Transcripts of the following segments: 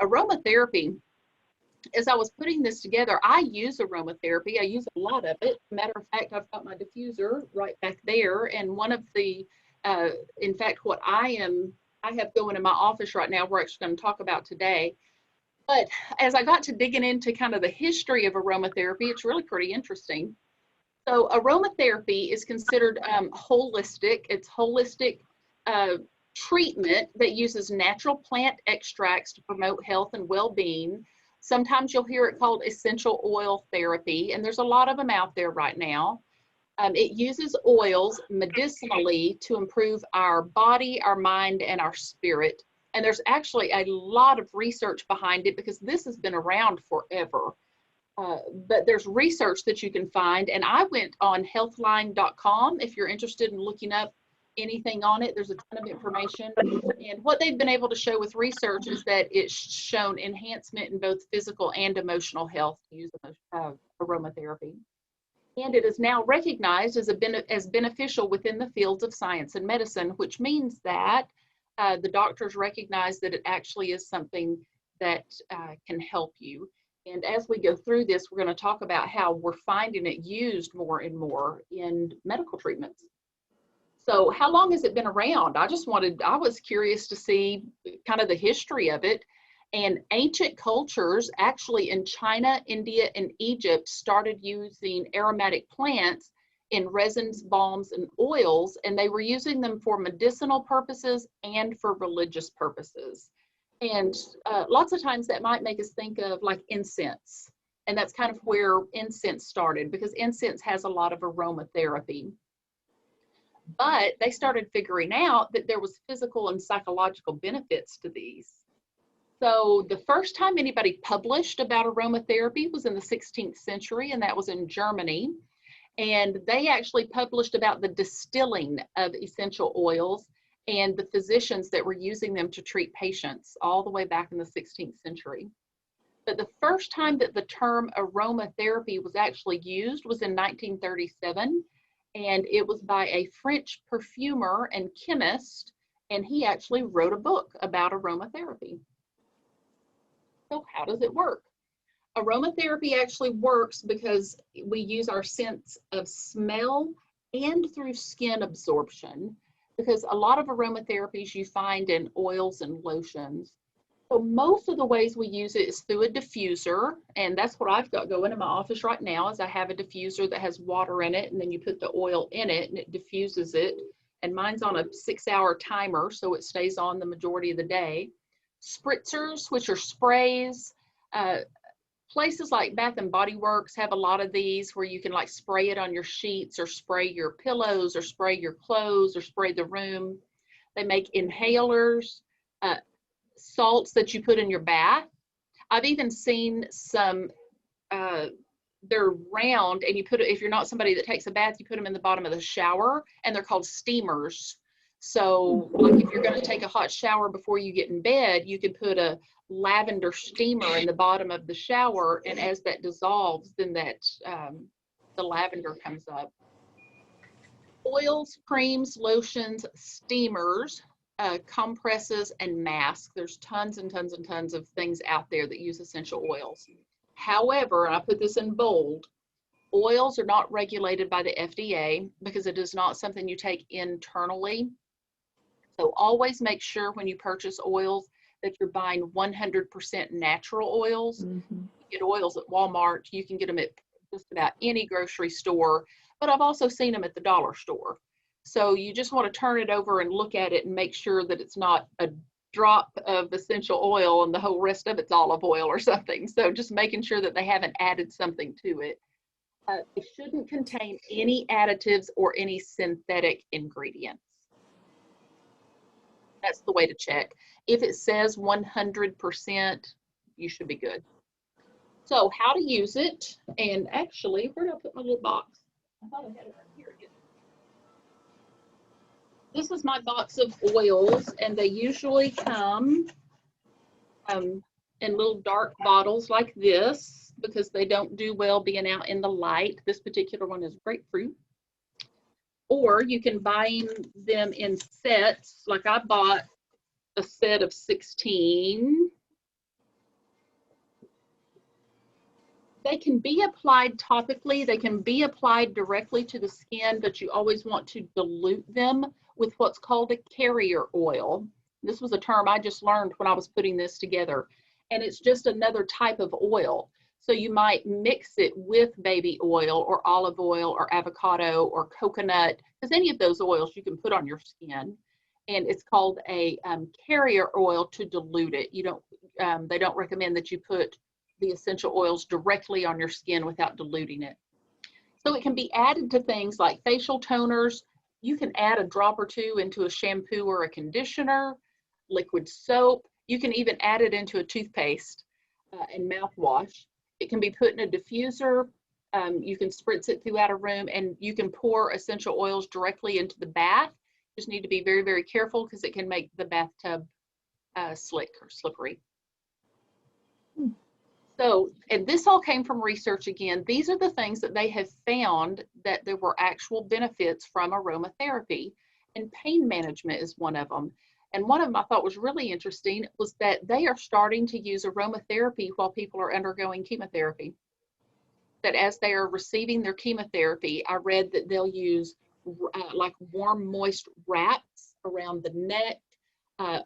aromatherapy, as I was putting this together, I use aromatherapy. I use a lot of it. Matter of fact, I've got my diffuser right back there. And one of the, in fact, what I have going in my office right now, we're actually going to talk about today. But as I got to digging into kind of the history of aromatherapy, it's really pretty interesting. So aromatherapy is considered holistic. It's holistic treatment that uses natural plant extracts to promote health and well-being. Sometimes you'll hear it called essential oil therapy, and there's a lot of them out there right now. It uses oils medicinally to improve our body, our mind, and our spirit. And there's actually a lot of research behind it because this has been around forever. But there's research that you can find, and I went on healthline.com if you're interested in looking up anything on it. There's a ton of information, and what they've been able to show with research is that it's shown enhancement in both physical and emotional health to use aromatherapy. And it is now recognized as beneficial within the fields of science and medicine, which means that the doctors recognize that it actually is something that can help you. And as we go through this, we're going to talk about how we're finding it used more and more in medical treatments. So how long has it been around? I was curious to see kind of the history of it. And ancient cultures, actually in China, India, and Egypt, started using aromatic plants in resins, balms, and oils, and they were using them for medicinal purposes and for religious purposes. And lots of times that might make us think of like incense. And that's kind of where incense started, because incense has a lot of aromatherapy. But they started figuring out that there was physical and psychological benefits to these. So the first time anybody published about aromatherapy was in the 16th century, and that was in Germany. And they actually published about the distilling of essential oils and the physicians that were using them to treat patients all the way back in the 16th century. But the first time that the term aromatherapy was actually used was in 1937, and it was by a French perfumer and chemist, and he actually wrote a book about aromatherapy. So how does it work? Aromatherapy actually works because we use our sense of smell and through skin absorption, because a lot of aromatherapies you find in oils and lotions. So most of the ways we use it is through a diffuser, and that's what I've got going in my office right now. Is I have a diffuser that has water in it, and then you put the oil in it and it diffuses it, and mine's on a 6-hour timer, so it stays on the majority of the day. Spritzers, which are sprays, places like Bath and Body Works have a lot of these where you can like spray it on your sheets or spray your pillows or spray your clothes or spray the room. They make inhalers, salts that you put in your bath. I've even seen some, they're round, and you put it, if you're not somebody that takes a bath, you put them in the bottom of the shower, and they're called steamers. So like if you're going to take a hot shower before you get in bed, you could put a lavender steamer in the bottom of the shower, and as that dissolves, then that the lavender comes up. Oils, creams, lotions, steamers, compresses, and masks. There's tons and tons and tons of things out there that use essential oils. However, and I put this in bold, oils are not regulated by the FDA because it is not something you take internally. So always make sure when you purchase oils that you're buying 100% natural oils. Mm-hmm. You get oils at Walmart. You can get them at just about any grocery store, but I've also seen them at the dollar store. So you just want to turn it over and look at it and make sure that it's not a drop of essential oil and the whole rest of it's olive oil or something. So just making sure that they haven't added something to it. It shouldn't contain any additives or any synthetic ingredients. That's the way to check. If it says 100%, you should be good. So how to use it, and actually, where did I put my little box? I thought I had it right here again. This is my box of oils, and they usually come in little dark bottles like this because they don't do well being out in the light. This particular one is grapefruit. Or you can buy them in sets. Like I bought a set of 16. They can be applied topically, they can be applied directly to the skin, but you always want to dilute them with what's called a carrier oil. This was a term I just learned when I was putting this together. And it's just another type of oil. So you might mix it with baby oil or olive oil or avocado or coconut, because any of those oils you can put on your skin. And it's called a carrier oil to dilute it. You don't, they don't recommend that you put the essential oils directly on your skin without diluting it. So it can be added to things like facial toners. You can add a drop or two into a shampoo or a conditioner, liquid soap. You can even add it into a toothpaste and mouthwash. It can be put in a diffuser. You can spritz it throughout a room, and you can pour essential oils directly into the bath. Just need to be very, very careful because it can make the bathtub slick or slippery. So, and this all came from research again. These are the things that they have found that there were actual benefits from aromatherapy, and pain management is one of them. And one of them I thought was really interesting was that they are starting to use aromatherapy while people are undergoing chemotherapy. That as they are receiving their chemotherapy, I read that they'll use like warm, moist wraps around the neck,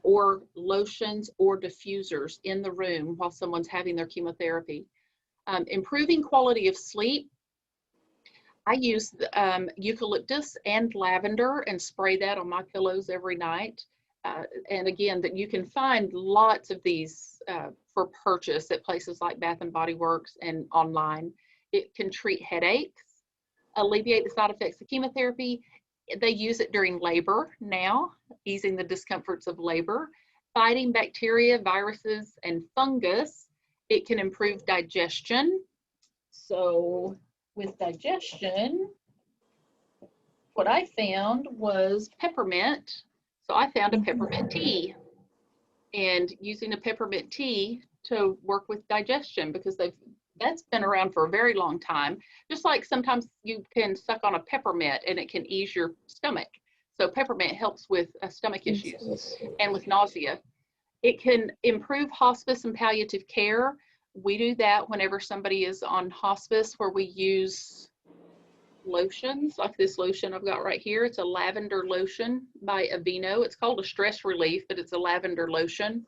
or lotions or diffusers in the room while someone's having their chemotherapy. Improving quality of sleep. I use eucalyptus and lavender and spray that on my pillows every night. And again, that you can find lots of these for purchase at places like Bath and Body Works and online. It can treat headaches, alleviate the side effects of chemotherapy. They use it during labor now, easing the discomforts of labor, fighting bacteria, viruses, and fungus. It can improve digestion. So with digestion, what I found was peppermint. So I found a peppermint tea, and using a peppermint tea to work with digestion, because that's been around for a very long time. Just like sometimes you can suck on a peppermint and it can ease your stomach. So peppermint helps with stomach issues and with nausea. It can improve hospice and palliative care. We do that whenever somebody is on hospice, where we use lotions like this lotion I've got right here. It's a lavender lotion by Aveeno. It's called a stress relief, but it's a lavender lotion.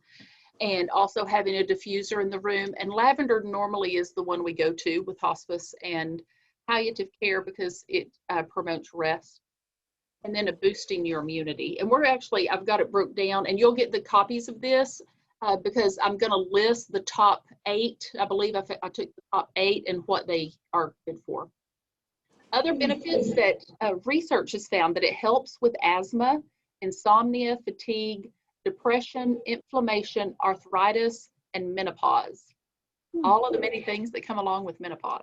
And also having a diffuser in the room. And lavender normally is the one we go to with hospice and palliative care because it promotes rest. And then a boosting your immunity. And I've got it broke down, and you'll get the copies of this because I'm going to list the top 8. I believe I took the top 8 and what they are good for. Other benefits that research has found that it helps with asthma, insomnia, fatigue, depression, inflammation, arthritis, and menopause. All of the many things that come along with menopause.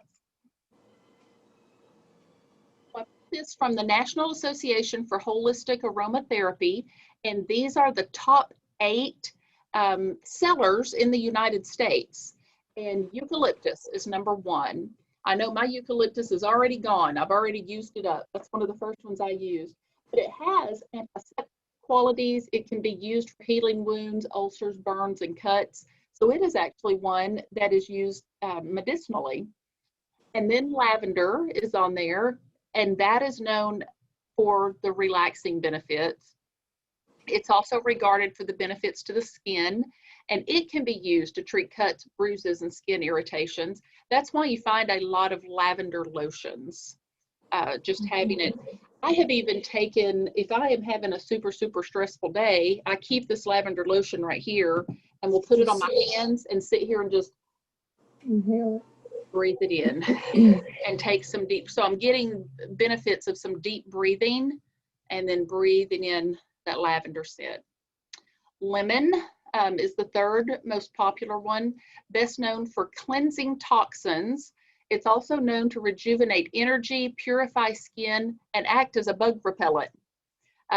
This is from the National Association for Holistic Aromatherapy, and these are the top 8 sellers in the United States. And eucalyptus is number 1. I know my eucalyptus is already gone. I've already used it up. That's one of the first ones I used. But it has antiseptic qualities. It can be used for healing wounds, ulcers, burns, and cuts. So it is actually one that is used medicinally. And then lavender is on there, and that is known for the relaxing benefits. It's also regarded for the benefits to the skin, and it can be used to treat cuts, bruises, and skin irritations. That's why you find a lot of lavender lotions, just having it. I have even taken, if I am having a super, super stressful day, I keep this lavender lotion right here, and we'll put it on my hands and sit here and just breathe it in and take some deep. So I'm getting benefits of some deep breathing and then breathing in that lavender scent. Lemon is the 3rd most popular one, best known for cleansing toxins. It's also known to rejuvenate energy, purify skin, and act as a bug repellent.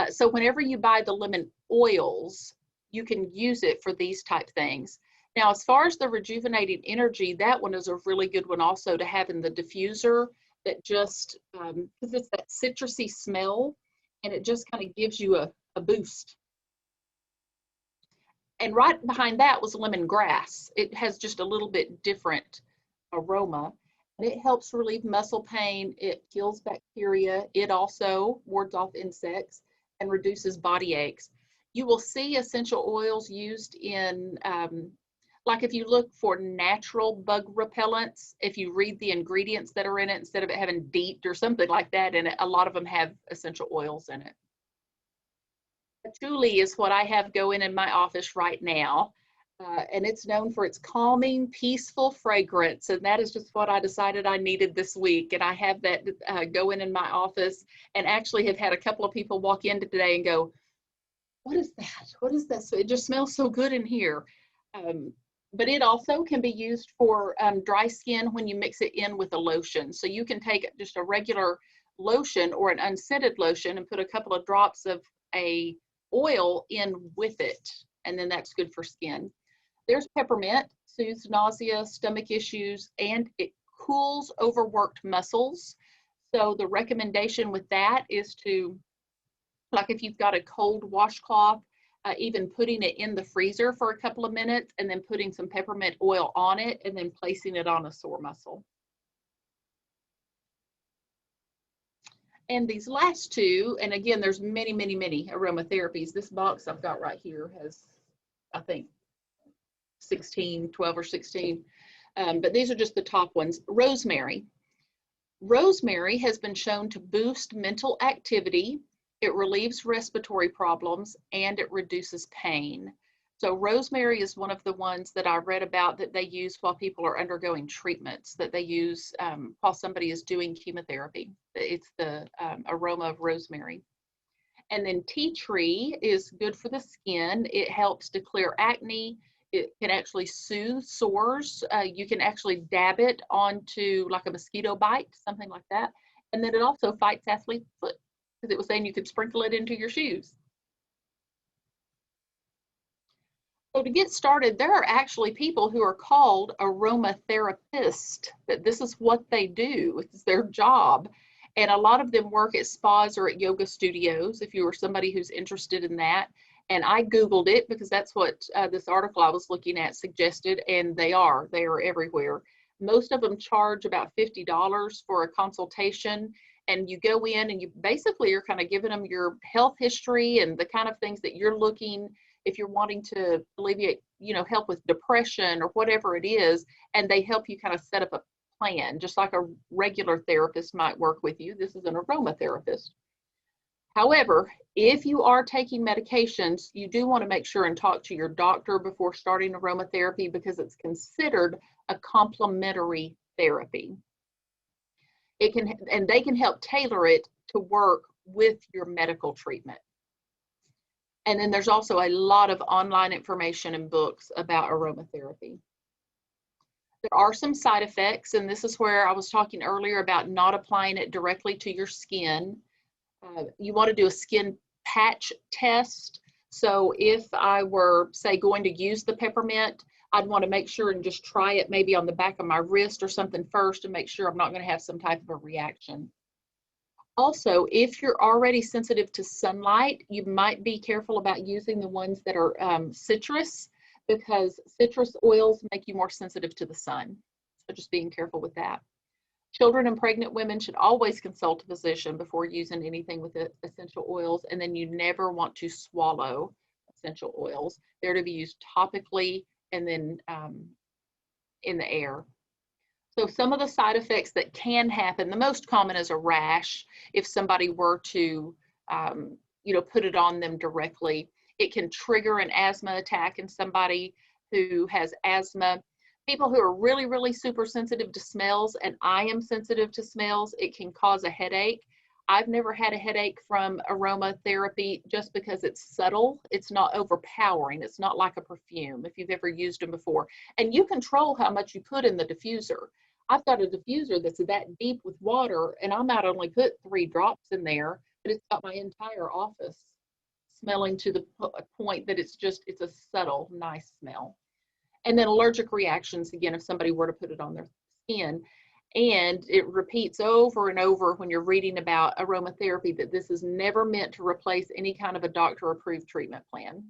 So whenever you buy the lemon oils, you can use it for these type things. Now, as far as the rejuvenating energy, that one is a really good one also to have in the diffuser, that just, because it's that citrusy smell, and it just kind of gives you a boost. And right behind that was lemongrass. It has just a little bit different aroma, and it helps relieve muscle pain. It kills bacteria. It also wards off insects and reduces body aches. You will see essential oils used in, like if you look for natural bug repellents, if you read the ingredients that are in it, instead of it having DEET or something like that in it, a lot of them have essential oils in it. Patchouli is what I have going in my office right now. And it's known for its calming, peaceful fragrance. And that is just what I decided I needed this week. And I have that going in my office, and actually have had a couple of people walk in today and go, what is that? What is that? So it just smells so good in here. But it also can be used for dry skin when you mix it in with a lotion. So you can take just a regular lotion or an unscented lotion and put a couple of drops of a oil in with it. And then that's good for skin. There's peppermint, soothes nausea, stomach issues, and it cools overworked muscles. So the recommendation with that is to, like if you've got a cold washcloth, even putting it in the freezer for a couple of minutes and then putting some peppermint oil on it and then placing it on a sore muscle. And these last two, and again, there's many, many, many aromatherapies. This box I've got right here has, I think, 12 or 16, but these are just the top ones. Rosemary. Rosemary has been shown to boost mental activity, it relieves respiratory problems, and it reduces pain. So rosemary is one of the ones that I read about that they use while people are undergoing treatments, that they use while somebody is doing chemotherapy. It's the aroma of rosemary. And then tea tree is good for the skin. It helps to clear acne. It can actually soothe sores. You can actually dab it onto like a mosquito bite, something like that. And then it also fights athlete foot, because it was saying you could sprinkle it into your shoes. So to get started, there are actually people who are called aromatherapists, that this is what they do. It's their job. And a lot of them work at spas or at yoga studios, if you are somebody who's interested in that. And I Googled it because that's what this article I was looking at suggested, and they are everywhere. Most of them charge about $50 for a consultation, and you go in and you basically are kind of giving them your health history and the kind of things that you're looking, if you're wanting to alleviate, help with depression or whatever it is, and they help you kind of set up a plan, just like a regular therapist might work with you. This is an aromatherapist. However, if you are taking medications, you do want to make sure and talk to your doctor before starting aromatherapy, because it's considered a complementary therapy. And they can help tailor it to work with your medical treatment. And then there's also a lot of online information and books about aromatherapy. There are some side effects, and this is where I was talking earlier about not applying it directly to your skin. You want to do a skin patch test. So if I were, say, going to use the peppermint, I'd want to make sure and just try it maybe on the back of my wrist or something first to make sure I'm not going to have some type of a reaction. Also, if you're already sensitive to sunlight, you might be careful about using the ones that are citrus, because citrus oils make you more sensitive to the sun. So just being careful with that. Children and pregnant women should always consult a physician before using anything with essential oils, and then you never want to swallow essential oils. They're to be used topically and then in the air. So some of the side effects that can happen, the most common is a rash. If somebody were to, put it on them directly, it can trigger an asthma attack in somebody who has asthma. People who are really, really super sensitive to smells, and I am sensitive to smells, it can cause a headache. I've never had a headache from aromatherapy just because it's subtle. It's not overpowering. It's not like a perfume, if you've ever used them before. And you control how much you put in the diffuser. I've got a diffuser that's that deep with water, and I might only put 3 drops in there, but it's got my entire office smelling to the point that it's a subtle, nice smell. And then allergic reactions, again, if somebody were to put it on their skin. And it repeats over and over when you're reading about aromatherapy that this is never meant to replace any kind of a doctor-approved treatment plan.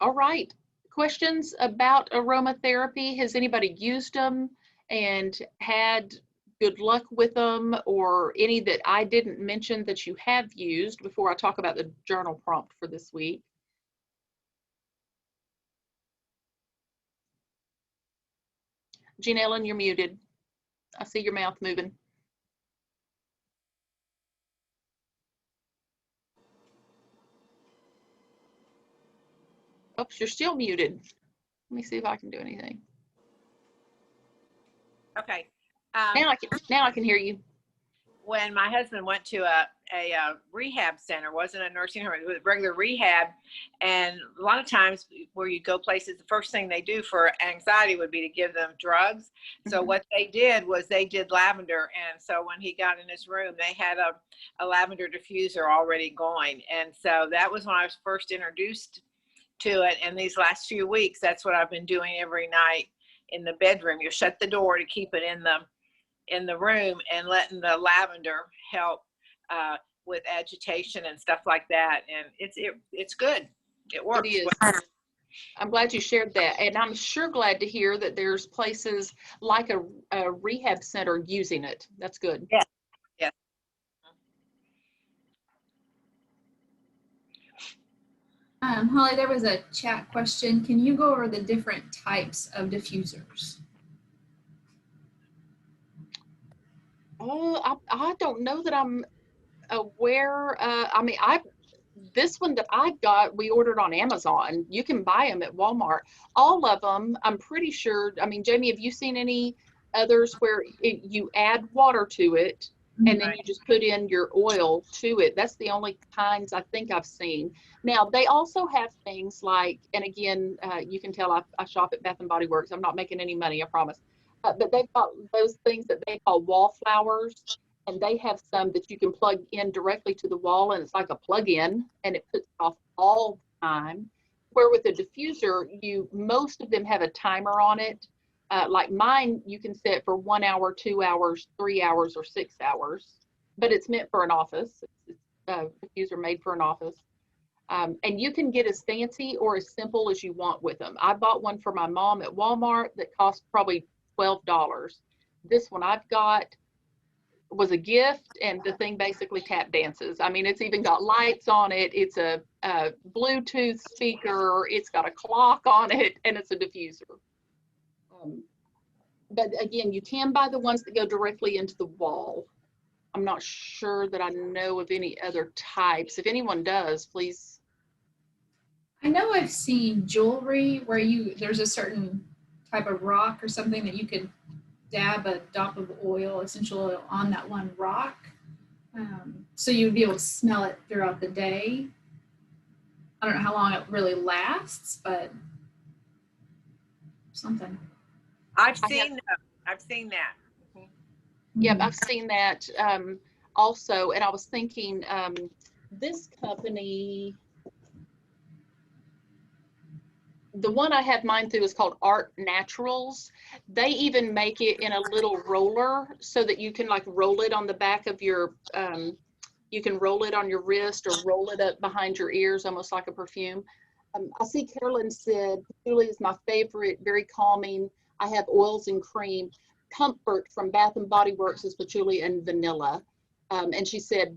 All right, questions about aromatherapy? Has anybody used them and had good luck with them, or any that I didn't mention that you have used before I talk about the journal prompt for this week? Jean Ellen, you're muted. I see your mouth moving. Oops, you're still muted. Let me see if I can do anything. Okay. Now I can hear you. When my husband went to a rehab center, wasn't a nursing home, it was regular rehab, and a lot of times where you go places, the first thing they do for anxiety would be to give them drugs. So what they did was they did lavender, and so when he got in his room, they had a lavender diffuser already going, and so that was when I was first introduced to it. And these last few weeks, that's what I've been doing every night in the bedroom. You shut the door to keep it in the room, and letting the lavender help with agitation and stuff like that. And it's good. It works. It is. I'm glad you shared that. And I'm sure glad to hear that there's places like a rehab center using it. That's good. Yeah. Yeah. Holly, there was a chat question. Can you go over the different types of diffusers? Oh, I don't know that I'm aware. I mean, this one that I got, we ordered on Amazon. You can buy them at Walmart. All of them, I'm pretty sure. I mean, Jamie, have you seen any others where you add water to it and then you just put in your oil to it? That's the only kinds I think I've seen. Now, they also have things like, and again, you can tell I shop at Bath and Body Works. I'm not making any money, I promise. But they've got those things that they call wallflowers, and they have some that you can plug in directly to the wall, and it's like a plug-in, and it puts off all the time. Where with a diffuser, most of them have a timer on it. Like mine, you can set for 1 hour, 2 hours, 3 hours, or 6 hours, but it's meant for an office. It's a diffuser made for an office. And you can get as fancy or as simple as you want with them. I bought one for my mom at Walmart that cost probably $12. This one I've got was a gift, and the thing basically tap dances. I mean, it's even got lights on it. It's a Bluetooth speaker. It's got a clock on it, and it's a diffuser. But again, you can buy the ones that go directly into the wall. I'm not sure that I know of any other types. If anyone does, please. I know I've seen jewelry where there's a certain type of rock or something that you could dab a dot of oil, essential oil, on that one rock. So you'd be able to smell it throughout the day. I don't know how long it really lasts, but something. I've seen that. Yep, I've seen that also. And I was thinking, this company, the one I have mine through is called Art Naturals. They even make it in a little roller so that you can like roll it on the back of your, you can roll it on your wrist or roll it up behind your ears, almost like a perfume. I see Carolyn said, patchouli is my favorite, very calming. I have oils and cream. Comfort from Bath and Body Works is patchouli and vanilla. And she said,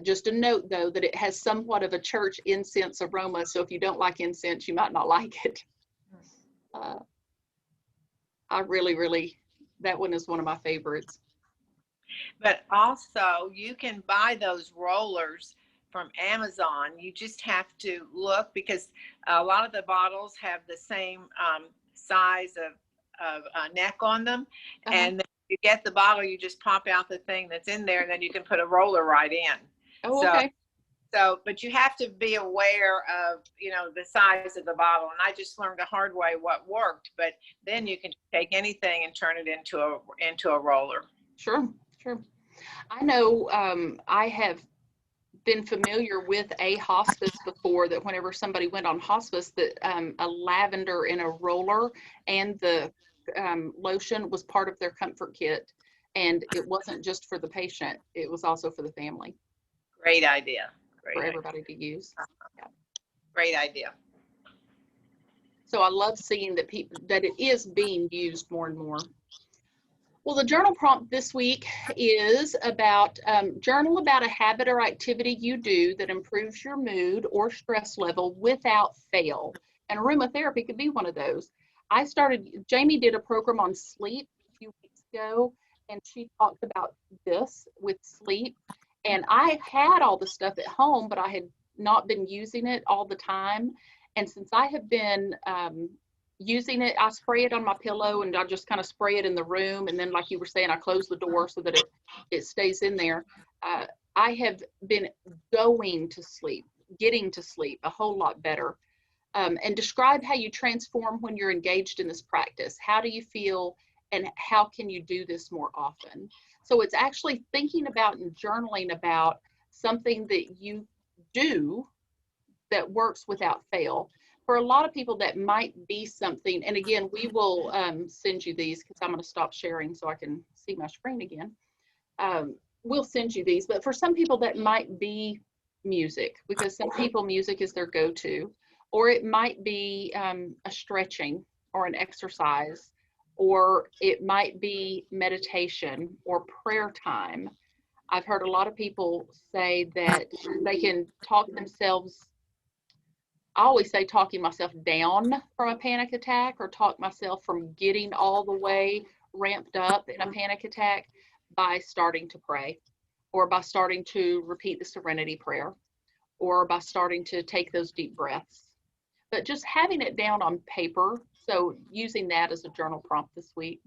just a note though, that it has somewhat of a church incense aroma. So if you don't like incense, you might not like it. I really, that one is one of my favorites. But also you can buy those rollers from Amazon. You just have to look, because a lot of the bottles have the same size of neck on them. And then you get the bottle, you just pop out the thing that's in there, and then you can put a roller right in. Oh, okay. So, but you have to be aware of, the size of the bottle. And I just learned the hard way what worked, but then you can take anything and turn it into a roller. Sure. I know I have been familiar with a hospice before, that whenever somebody went on hospice, that a lavender in a roller and the lotion was part of their comfort kit. And it wasn't just for the patient, it was also for the family. Great idea. For everybody to use. Yeah. Great idea. So I love seeing that that it is being used more and more. Well, the journal prompt this week is about journal about a habit or activity you do that improves your mood or stress level without fail. And aromatherapy could be one of those. Jamie did a program on sleep a few weeks ago, and she talked about this with sleep. And I had all the stuff at home, but I had not been using it all the time. And since I have been using it, I spray it on my pillow, and I just kind of spray it in the room. And then, like you were saying, I close the door so that it stays in there. I have been going to sleep, getting to sleep a whole lot better. And describe how you transform when you're engaged in this practice. How do you feel, and how can you do this more often? So it's actually thinking about and journaling about something that you do that works without fail. For a lot of people, that might be something, and again, we will send you these, because I'm going to stop sharing so I can see my screen again. We'll send you these, but for some people that might be music, because some people music is their go-to, or it might be a stretching or an exercise, or it might be meditation or prayer time. I've heard a lot of people say that they can talk themselves, I always say talking myself down from a panic attack, or talk myself from getting all the way ramped up in a panic attack, by starting to pray, or by starting to repeat the serenity prayer, or by starting to take those deep breaths. But just having it down on paper, so using that as a journal prompt this week.